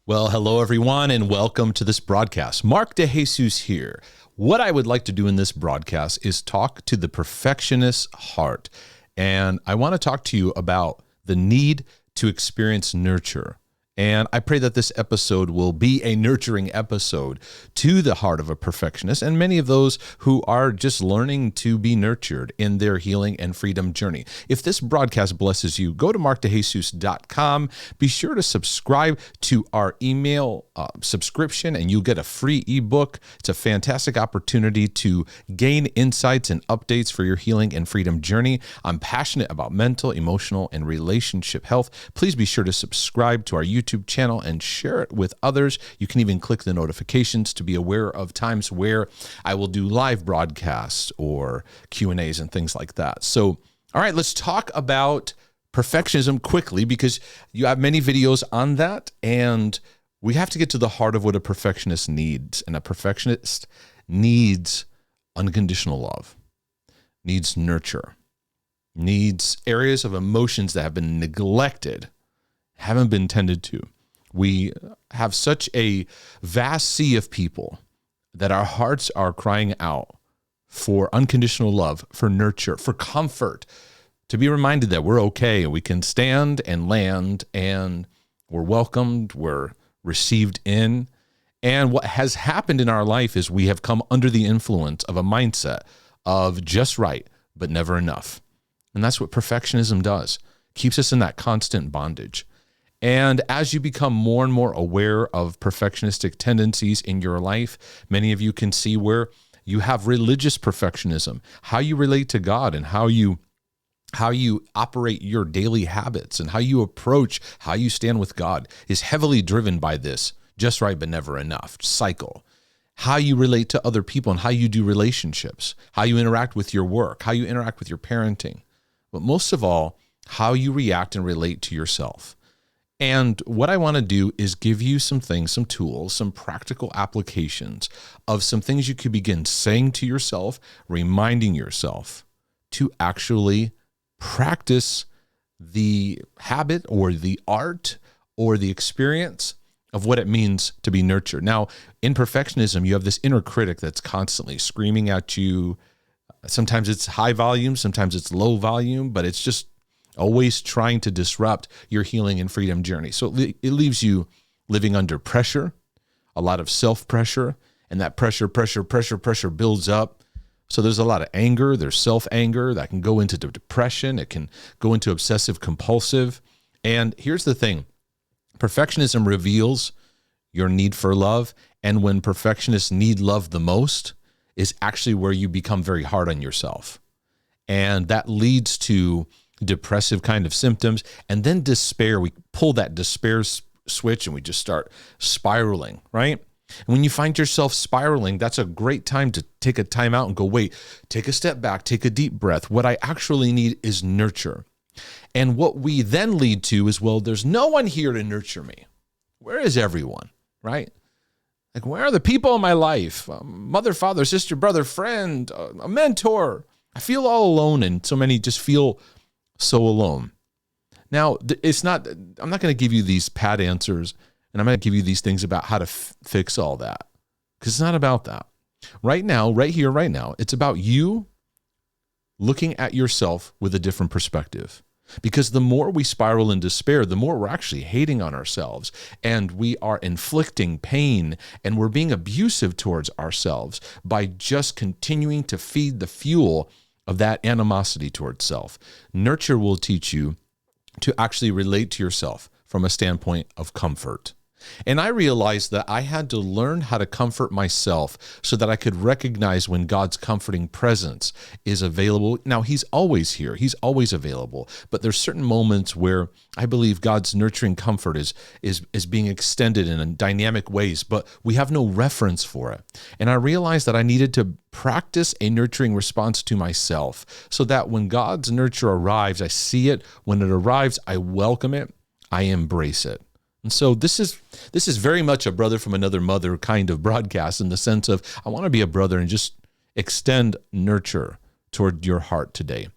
Well, hello everyone, and welcome to this broadcast. Mark DeJesus here. What I would like to do in this broadcast is talk to the perfectionist heart. And I want to talk to you about the need to experience nurture. And I pray that this episode will be a nurturing episode to the heart of a perfectionist and many of those who are just learning to be nurtured in their healing and freedom journey. If this broadcast blesses you, go to markdejesus.com. Be sure to subscribe to our email subscription and you'll get a free ebook. It's a fantastic opportunity to gain insights and updates for your healing and freedom journey. I'm passionate about mental, emotional, and relationship health. Please be sure to subscribe to our YouTube channel and share it with others. You can even click the notifications to be aware of times where I will do live broadcasts or Q&As and things like that. So, all right, let's talk about perfectionism quickly because you have many videos on that, and we have to get to the heart of what a perfectionist needs. And a perfectionist needs unconditional love, needs nurture, needs areas of emotions that have been neglected, haven't been tended to. We have such a vast sea of people that our hearts are crying out for unconditional love, for nurture, for comfort, to be reminded that we're okay, we can stand and land, and we're welcomed, we're received in. And what has happened in our life is we have come under the influence of a mindset of just right, but never enough. And that's what perfectionism does. Keeps us in that constant bondage. And as you become more and more aware of perfectionistic tendencies in your life, many of you can see where you have religious perfectionism, how you relate to God and how you operate your daily habits and how you approach, how you stand with God is heavily driven by this just right but never enough cycle. How you relate to other people and how you do relationships, how you interact with your work, how you interact with your parenting, but most of all, how you react and relate to yourself. And what I want to do is give you some things, some tools, some practical applications of some things you could begin saying to yourself, reminding yourself to actually practice the habit or the art or the experience of what it means to be nurtured. Now, in perfectionism, you have this inner critic that's constantly screaming at you. Sometimes it's high volume, sometimes it's low volume, but it's just always trying to disrupt your healing and freedom journey. So it leaves you living under pressure, a lot of self-pressure, and that pressure builds up. So there's a lot of anger, there's self-anger that can go into depression, it can go into obsessive compulsive. And here's the thing, perfectionism reveals your need for love, and when perfectionists need love the most is actually where you become very hard on yourself. And that leads to depressive kind of symptoms, and then despair. We pull that despair switch and we just start spiraling, right? And when you find yourself spiraling, that's a great time to take a time out and go, wait, take a step back, take a deep breath. What I actually need is nurture. And what we then lead to is, well, there's no one here to nurture me. Where is everyone, right? Like, where are the people in my life? Mother, father, sister, brother, friend, a mentor. I feel all alone, and so many just feel so alone. Now, I'm not going to give you these pat answers, and I'm going to give you these things about how to fix all that, because it's not about that. Right now, right here, right now, it's about you looking at yourself with a different perspective. Because the more we spiral in despair, the more we're actually hating on ourselves, and we are inflicting pain, and we're being abusive towards ourselves by just continuing to feed the fuel of that animosity towards self. Nurture will teach you to actually relate to yourself from a standpoint of comfort. And I realized that I had to learn how to comfort myself so that I could recognize when God's comforting presence is available. Now, He's always here. He's always available. But there's certain moments where I believe God's nurturing comfort is being extended in dynamic ways, but we have no reference for it. And I realized that I needed to practice a nurturing response to myself so that when God's nurture arrives, I see it. When it arrives, I welcome it. I embrace it. And so this is very much a brother from another mother kind of broadcast, in the sense of I want to be a brother and just extend nurture toward your heart today.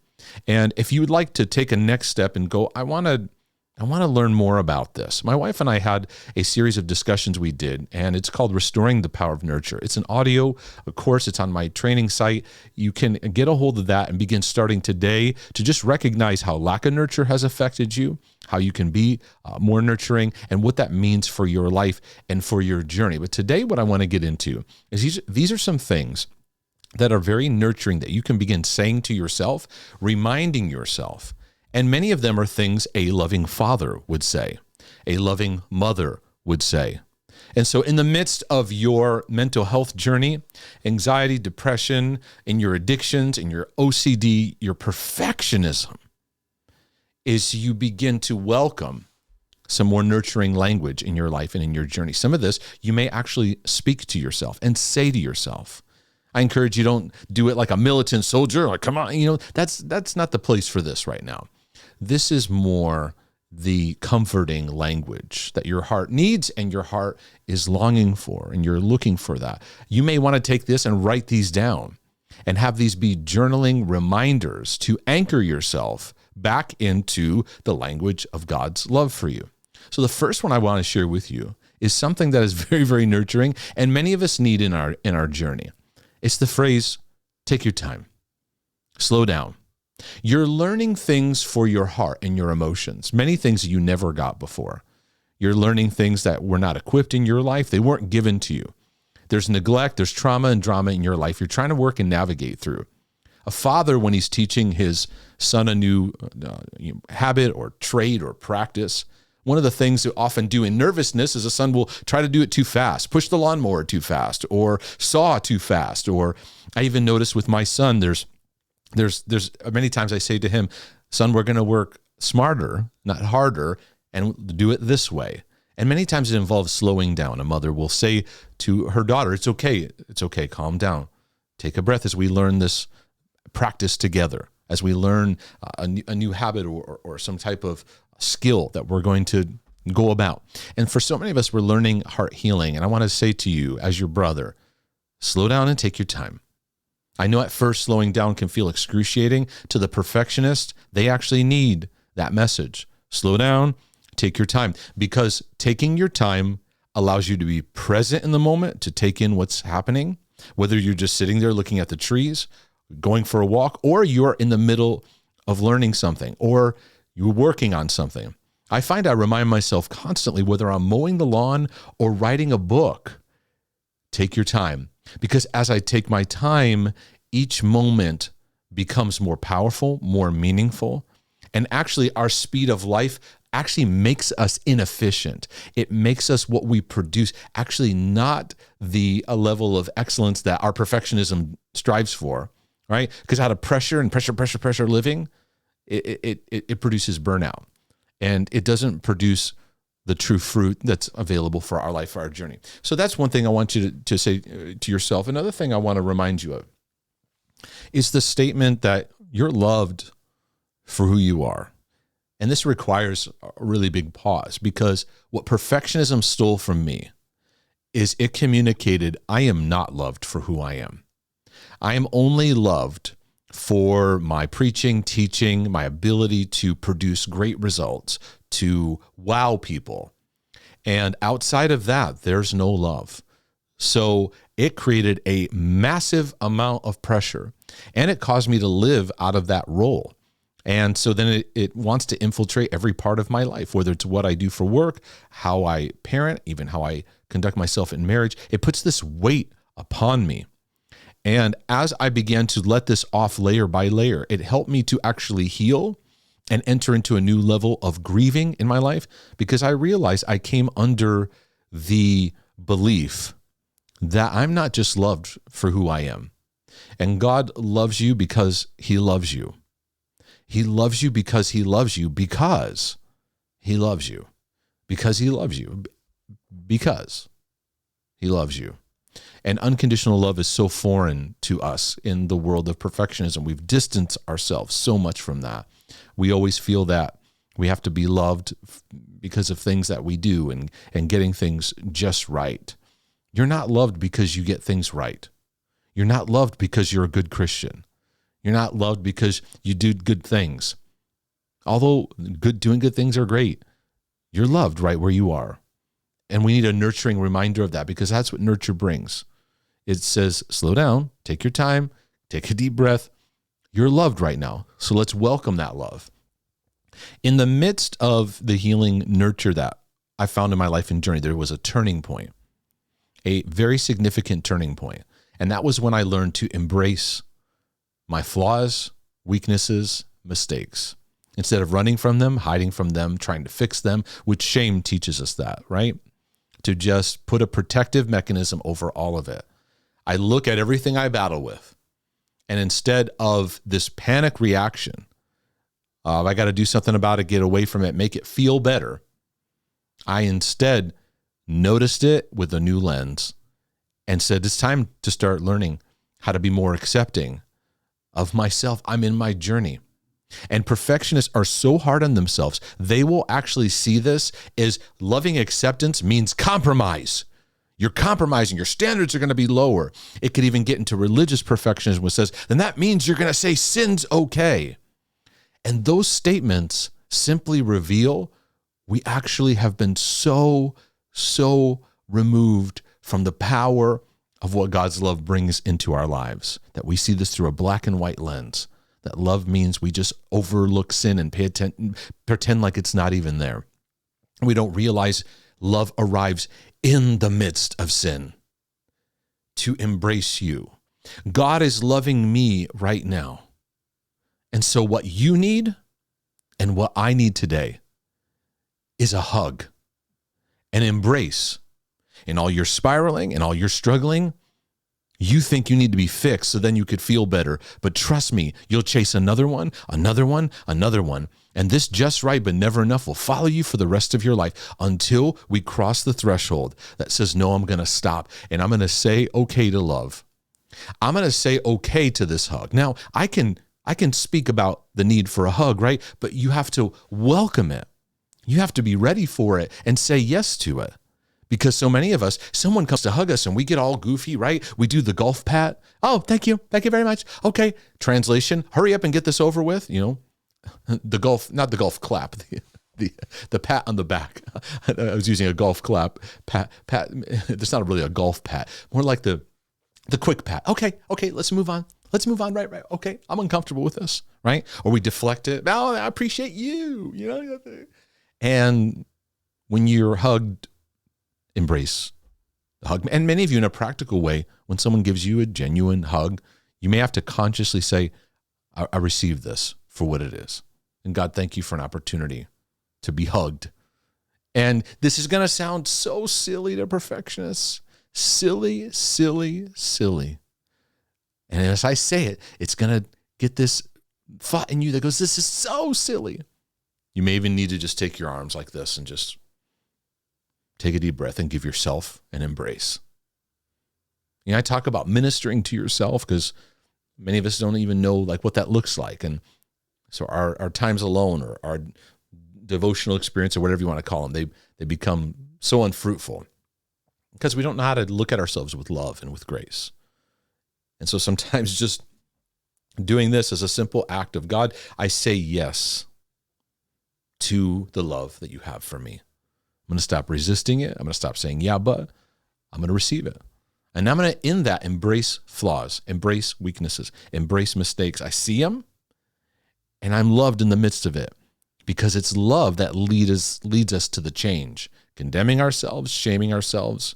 And if you would like to take a next step and go, I want to I want to learn more about this. My wife and I had a series of discussions we did, and it's called Restoring the Power of Nurture. It's an audio course. It's on my training site. You can get a hold of that and begin starting today to just recognize how lack of nurture has affected you, how you can be more nurturing, and what that means for your life and for your journey. But today, what I want to get into is these are some things that are very nurturing that you can begin saying to yourself, reminding yourself. And many of them are things a loving father would say, a loving mother would say. And so in the midst of your mental health journey, anxiety, depression, in your addictions, in your OCD, your perfectionism, is you begin to welcome some more nurturing language in your life and in your journey. Some of this you may actually speak to yourself and say to yourself. I encourage you, don't do it like a militant soldier, like, come on, that's not the place for this right now. This is more the comforting language that your heart needs and your heart is longing for, and you're looking for that. You may want to take this and write these down and have these be journaling reminders to anchor yourself back into the language of God's love for you. So the first one I want to share with you is something that is very, very nurturing, and many of us need in our journey. It's the phrase, take your time, slow down. You're learning things for your heart and your emotions, many things you never got before. You're learning things that were not equipped in your life. They weren't given to you. There's neglect, there's trauma and drama in your life. You're trying to work and navigate through. A father, when he's teaching his son a new habit or trait or practice, one of the things they often do in nervousness is a son will try to do it too fast, push the lawnmower too fast, or saw too fast. Or I even notice with my son, there's many times I say to him, son, we're going to work smarter, not harder, and do it this way. And many times it involves slowing down. A mother will say to her daughter, it's okay, calm down. Take a breath as we learn this practice together, as we learn a new habit or some type of skill that we're going to go about. And for so many of us, we're learning heart healing. And I want to say to you, as your brother, slow down and take your time. I know at first slowing down can feel excruciating. To the perfectionist, they actually need that message. Slow down, take your time, because taking your time allows you to be present in the moment, to take in what's happening, whether you're just sitting there looking at the trees, going for a walk, or you're in the middle of learning something, or you're working on something. I find I remind myself constantly, whether I'm mowing the lawn or writing a book, take your time. Because as I take my time, each moment becomes more powerful, more meaningful. And actually, our speed of life actually makes us inefficient. It makes us what we produce, actually not the level of excellence that our perfectionism strives for, right? Because out of pressure living, it produces burnout. And it doesn't produce the true fruit that's available for our life, for our journey. So that's one thing I want you to say to yourself. Another thing I want to remind you of is the statement that you're loved for who you are. And this requires a really big pause, because what perfectionism stole from me is it communicated, I am not loved for who I am. I am only loved for my preaching, teaching, my ability to produce great results, to wow people. And outside of that, there's no love. So it created a massive amount of pressure, and it caused me to live out of that role. And so then it wants to infiltrate every part of my life, whether it's what I do for work, how I parent, even how I conduct myself in marriage. It puts this weight upon me. And as I began to let this off layer by layer, it helped me to actually heal and enter into a new level of grieving in my life, because I realized I came under the belief that I'm not just loved for who I am. And God loves you because he loves you. He loves you because he loves you, because he loves you, because he loves you, because he loves you. And unconditional love is so foreign to us in the world of perfectionism. We've distanced ourselves so much from that. We always feel that we have to be loved because of things that we do and getting things just right. You're not loved because you get things right. You're not loved because you're a good Christian. You're not loved because you do good things. Although doing good things are great, You're loved right where you are. And we need a nurturing reminder of that, because that's what nurture brings. It says, slow down, take your time, take a deep breath. You're loved right now. So let's welcome that love. In the midst of the healing nurture that I found in my life and journey, there was a turning point, a very significant turning point. And that was when I learned to embrace my flaws, weaknesses, mistakes. Instead of running from them, hiding from them, trying to fix them, which shame teaches us that, right? To just put a protective mechanism over all of it. I look at everything I battle with, and instead of this panic reaction, I got to do something about it, get away from it, make it feel better, I instead noticed it with a new lens and said, it's time to start learning how to be more accepting of myself. I'm in my journey. And perfectionists are so hard on themselves, they will actually see this as loving acceptance means compromise. You're compromising. Your standards are going to be lower. It could even get into religious perfectionism, which says, then that means you're going to say sin's okay. And those statements simply reveal we actually have been so removed from the power of what God's love brings into our lives, that we see this through a black and white lens. That love means we just overlook sin and pretend like it's not even there. We don't realize love arrives in the midst of sin to embrace you. God is loving me right now. And so what you need and what I need today is a hug, an embrace. In all your spiraling and all your struggling, you think you need to be fixed so then you could feel better. But trust me, you'll chase another one. And this just right but never enough will follow you for the rest of your life until we cross the threshold that says, no, I'm going to stop. And I'm going to say okay to love. I'm going to say okay to this hug. Now, I can speak about the need for a hug, right? But you have to welcome it. You have to be ready for it and say yes to it. Because so many of us, someone comes to hug us and we get all goofy, right? We do the golf pat. Oh, thank you. Thank you very much. Okay. Translation, hurry up and get this over with. You know, the golf, not the golf clap, the pat on the back. I was using a golf clap. Pat. It's not really a golf pat. More like the quick pat. Okay. Let's move on. Right. Okay. I'm uncomfortable with this, right? Or we deflect it. Oh, I appreciate you. You know, and when you're hugged, embrace the hug. And many of you, in a practical way, when someone gives you a genuine hug, you may have to consciously say, I receive this for what it is. And God, thank you for an opportunity to be hugged. And this is going to sound so silly to perfectionists. Silly. And as I say it, it's going to get this thought in you that goes, this is so silly. You may even need to just take your arms like this and just take a deep breath and give yourself an embrace. You know, I talk about ministering to yourself because many of us don't even know like what that looks like. And so our times alone or our devotional experience or whatever you want to call them, they become so unfruitful because we don't know how to look at ourselves with love and with grace. And so sometimes just doing this as a simple act of God, I say yes to the love that you have for me. I'm going to stop resisting it. I'm going to stop saying, yeah, but I'm going to receive it. And I'm going to, in that, embrace flaws, embrace weaknesses, embrace mistakes. I see them, and I'm loved in the midst of it because it's love that leads us to the change. Condemning ourselves, shaming ourselves,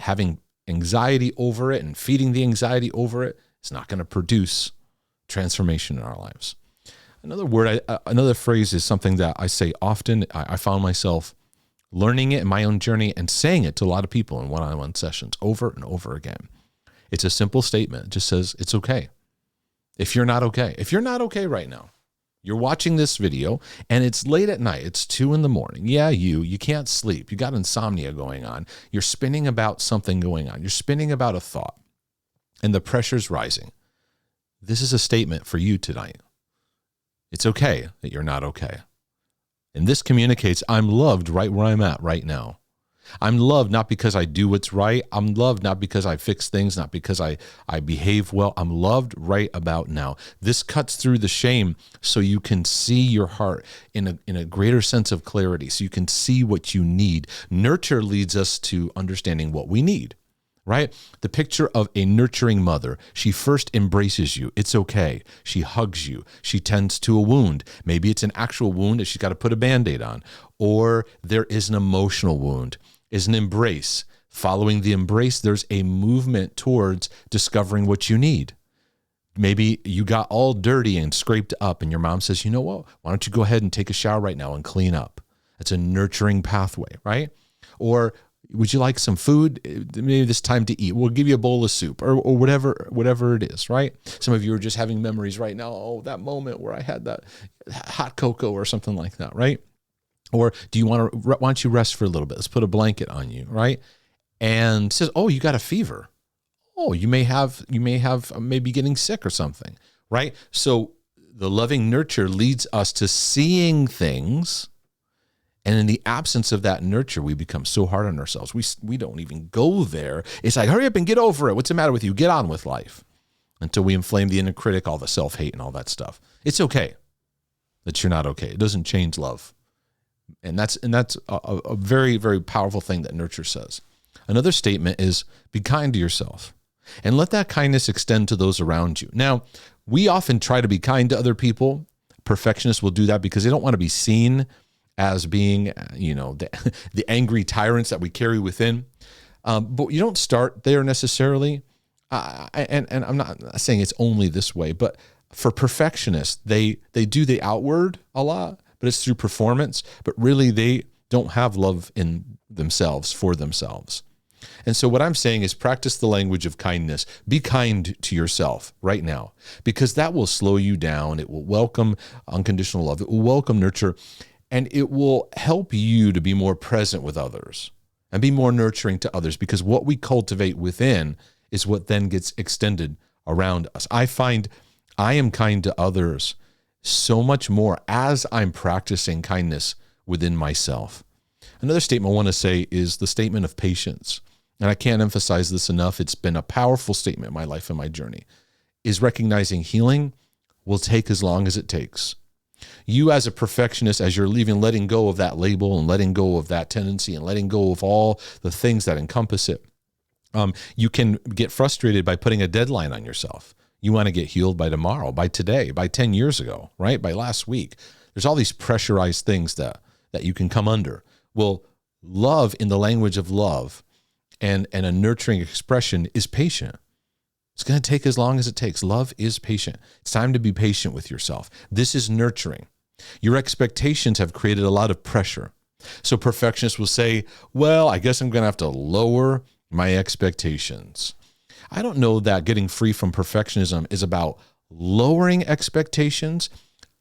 having anxiety over it and feeding the anxiety over it is not going to produce transformation in our lives. Another phrase is something that I say often. I found myself learning it in my own journey and saying it to a lot of people in one-on-one sessions over and over again. It's a simple statement. It just says, it's okay. If you're not okay right now, you're watching this video and it's late at night, it's 2 a.m. Yeah, you can't sleep. You got insomnia going on. You're spinning about something going on. You're spinning about a thought and the pressure's rising. This is a statement for you tonight. It's okay that you're not okay. And this communicates I'm loved right where I'm at right now. I'm loved not because I do what's right. I'm loved not because I fix things, not because I behave well. I'm loved right about now. This cuts through the shame so you can see your heart in a greater sense of clarity, so you can see what you need. Nurture leads us to understanding what we need, right? The picture of a nurturing mother. She first embraces you. It's okay. She hugs you. She tends to a wound. Maybe it's an actual wound that she's got to put a Band-Aid on, or there is an emotional wound. Is an embrace. Following the embrace, there's a movement towards discovering what you need. Maybe you got all dirty and scraped up, and your mom says, you know what? Why don't you go ahead and take a shower right now and clean up? That's a nurturing pathway, right? Or would you like some food? Maybe this time to eat. We'll give you a bowl of soup or whatever it is, right? Some of you are just having memories right now. Oh, that moment where I had that hot cocoa or something like that, right? Or why don't you rest for a little bit? Let's put a blanket on you, right? And says, oh, you got a fever. Oh, you may have maybe getting sick or something, right? So the loving nurture leads us to seeing things. And in the absence of that nurture, we become so hard on ourselves. We don't even go there. It's like, hurry up and get over it. What's the matter with you? Get on with life. Until we inflame the inner critic, all the self-hate and all that stuff. It's okay that you're not okay. It doesn't change love. And that's a very, very powerful thing that nurture says. Another statement is be kind to yourself and let that kindness extend to those around you. Now, we often try to be kind to other people. Perfectionists will do that because they don't want to be seen as being, the angry tyrants that we carry within. But you don't start there necessarily. And I'm not saying it's only this way, but for perfectionists, they do the outward a lot, but it's through performance, but really they don't have love in themselves for themselves. And so what I'm saying is practice the language of kindness. Be kind to yourself right now, because that will slow you down. It will welcome unconditional love. It will welcome nurture, and it will help you to be more present with others and be more nurturing to others, because what we cultivate within is what then gets extended around us. I find I am kind to others so much more as I'm practicing kindness within myself. Another statement I want to say is the statement of patience. And I can't emphasize this enough. It's been a powerful statement in my life and my journey, is recognizing healing will take as long as it takes. You as a perfectionist, as you're letting go of that label and letting go of that tendency and letting go of all the things that encompass it, you can get frustrated by putting a deadline on yourself. You want to get healed by tomorrow, by today, by 10 years ago, right? By last week. There's all these pressurized things that you can come under. Well, love in the language of love and a nurturing expression is patient. It's going to take as long as it takes. Love is patient. It's time to be patient with yourself. This is nurturing. Your expectations have created a lot of pressure. So perfectionists will say, well, I guess I'm going to have to lower my expectations. I don't know that getting free from perfectionism is about lowering expectations,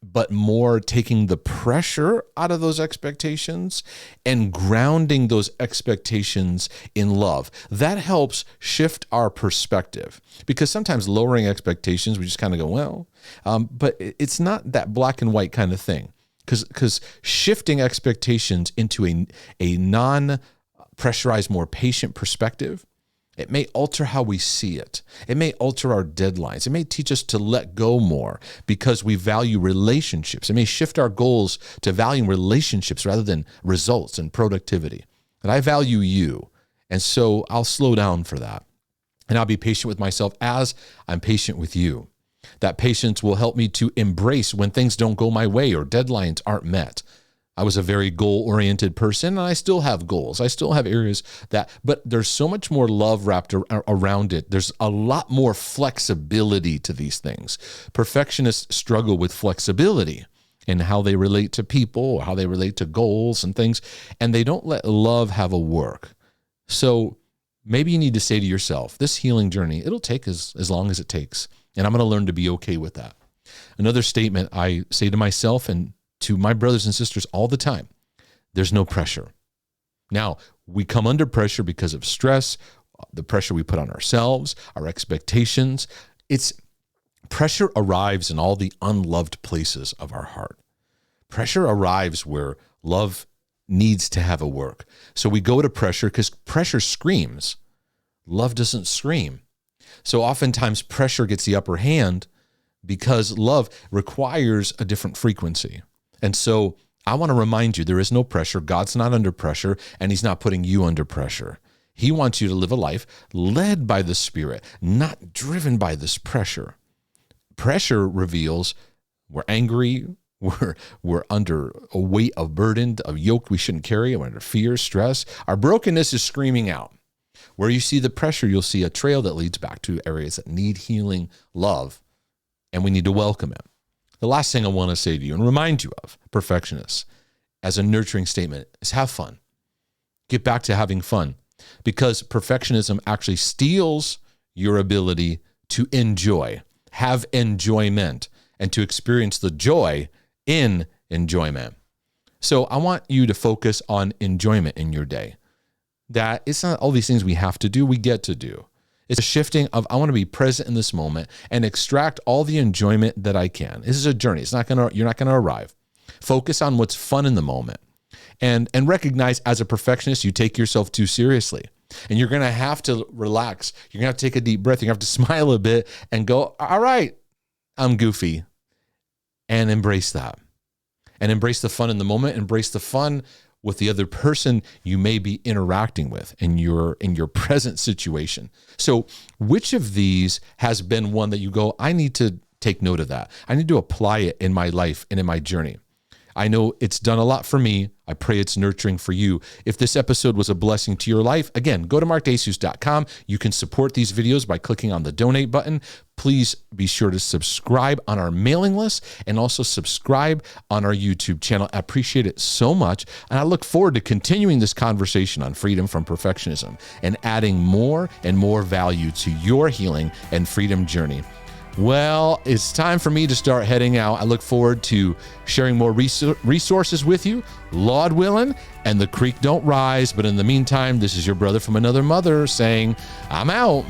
but more taking the pressure out of those expectations and grounding those expectations in love. That helps shift our perspective, because sometimes lowering expectations, we just kind of go, well, but it's not that black and white kind of thing, because shifting expectations into a non-pressurized, more patient perspective, it may alter how we see it. It may alter our deadlines. It may teach us to let go more because we value relationships. It may shift our goals to valuing relationships rather than results and productivity. And I value you, and so I'll slow down for that. And I'll be patient with myself as I'm patient with you. That patience will help me to embrace when things don't go my way or deadlines aren't met. I was a very goal-oriented person, and I still have goals. I still have areas but there's so much more love wrapped around it. There's a lot more flexibility to these things. Perfectionists struggle with flexibility in how they relate to people or how they relate to goals and things, and they don't let love have a work. So maybe you need to say to yourself, this healing journey, it'll take as long as it takes, and I'm going to learn to be okay with that. Another statement I say to myself and to my brothers and sisters all the time, there's no pressure. Now, we come under pressure because of stress, the pressure we put on ourselves, our expectations. Pressure arrives in all the unloved places of our heart. Pressure arrives where love needs to have a work. So we go to pressure because pressure screams. Love doesn't scream. So oftentimes pressure gets the upper hand because love requires a different frequency. And so I want to remind you, there is no pressure. God's not under pressure, and he's not putting you under pressure. He wants you to live a life led by the Spirit, not driven by this pressure. Pressure reveals we're angry, we're under a weight of burden, a yoke we shouldn't carry, we're under fear, stress. Our brokenness is screaming out. Where you see the pressure, you'll see a trail that leads back to areas that need healing, love, and we need to welcome it. The last thing I want to say to you and remind you of, perfectionists, as a nurturing statement, is have fun. Get back to having fun, because perfectionism actually steals your ability to enjoy, have enjoyment, and to experience the joy in enjoyment. So I want you to focus on enjoyment in your day. That it's not all these things we have to do, we get to do. It's a shifting of, I want to be present in this moment and extract all the enjoyment that I can. This is a journey. You're not going to arrive. Focus on what's fun in the moment and recognize, as a perfectionist, you take yourself too seriously, and you're going to have to relax. You're going to have to take a deep breath. You're going to have to smile a bit and go, all right, I'm goofy, and embrace that, and embrace the fun in the moment, embrace the fun with the other person you may be interacting with in your present situation. So which of these has been one that you go, I need to take note of that. I need to apply it in my life and in my journey. I know it's done a lot for me. I pray it's nurturing for you. If this episode was a blessing to your life, again, go to markdejesus.com. You can support these videos by clicking on the donate button. Please be sure to subscribe on our mailing list and also subscribe on our YouTube channel. I appreciate it so much. And I look forward to continuing this conversation on freedom from perfectionism and adding more and more value to your healing and freedom journey. Well, it's time for me to start heading out. I look forward to sharing more resources with you, Lord willing, and the creek don't rise. But in the meantime, this is your brother from another mother saying, I'm out.